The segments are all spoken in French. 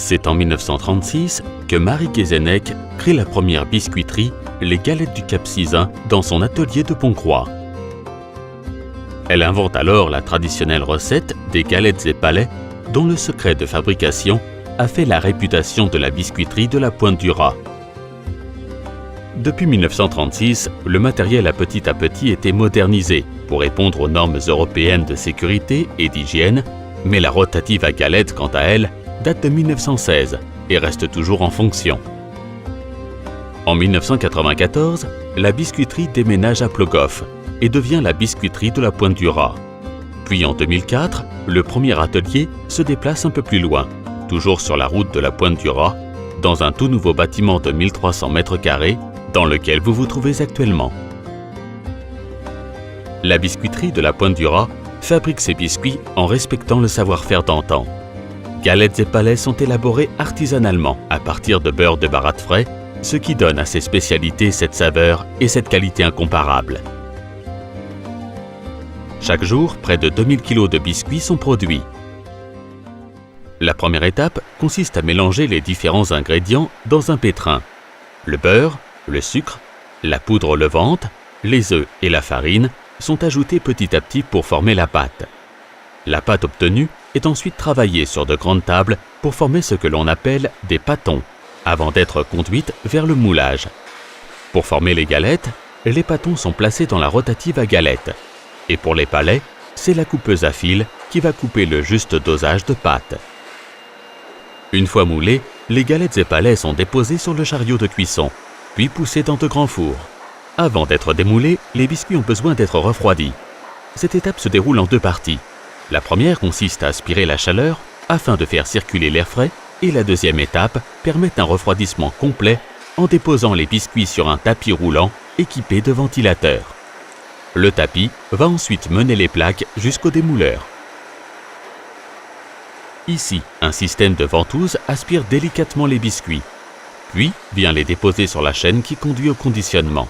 C'est en 1936 que Marie Guézenec crée la première biscuiterie, les Galettes du Cap-Sizun, dans son atelier de Pont-Croix. Elle invente alors la traditionnelle recette des galettes et palais, dont le secret de fabrication a fait la réputation de la biscuiterie de la Pointe-du-Raz. Depuis 1936, le matériel a petit été modernisé pour répondre aux normes européennes de sécurité et d'hygiène, mais la rotative à galettes, quant à elle, date de 1916 et reste toujours en fonction. En 1994, la biscuiterie déménage à Plogoff et devient la biscuiterie de la Pointe-du-Raz. Puis en 2004, le premier atelier se déplace un peu plus loin, toujours sur la route de la Pointe-du-Raz, dans un tout nouveau bâtiment de 1300 m² dans lequel vous vous trouvez actuellement. La biscuiterie de la Pointe-du-Raz fabrique ses biscuits en respectant le savoir-faire d'antan. Galettes et palais sont élaborés artisanalement à partir de beurre de baratte frais, ce qui donne à ces spécialités cette saveur et cette qualité incomparable. Chaque jour, près de 2000 kg de biscuits sont produits. La première étape consiste à mélanger les différents ingrédients dans un pétrin. Le beurre, le sucre, la poudre levante, les œufs et la farine sont ajoutés petit à petit pour former la pâte. La pâte obtenue est ensuite travaillée sur de grandes tables pour former ce que l'on appelle des pâtons, avant d'être conduite vers le moulage. Pour former les galettes, les pâtons sont placés dans la rotative à galettes. Et pour les palais, c'est la coupeuse à fil qui va couper le juste dosage de pâte. Une fois moulées, les galettes et palais sont déposés sur le chariot de cuisson, puis poussés dans de grands fours. Avant d'être démoulés, les biscuits ont besoin d'être refroidis. Cette étape se déroule en deux parties. La première consiste à aspirer la chaleur afin de faire circuler l'air frais et la deuxième étape permet un refroidissement complet en déposant les biscuits sur un tapis roulant équipé de ventilateurs. Le tapis va ensuite mener les plaques jusqu'au démouleur. Ici, un système de ventouse aspire délicatement les biscuits, puis vient les déposer sur la chaîne qui conduit au conditionnement.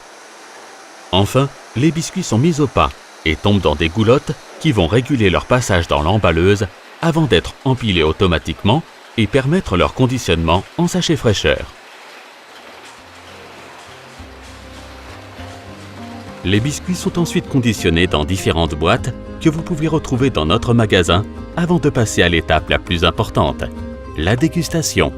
Enfin, les biscuits sont mis au pas et tombent dans des goulottes qui vont réguler leur passage dans l'emballeuse avant d'être empilés automatiquement et permettre leur conditionnement en sachet fraîcheur. Les biscuits sont ensuite conditionnés dans différentes boîtes que vous pouvez retrouver dans notre magasin avant de passer à l'étape la plus importante, la dégustation.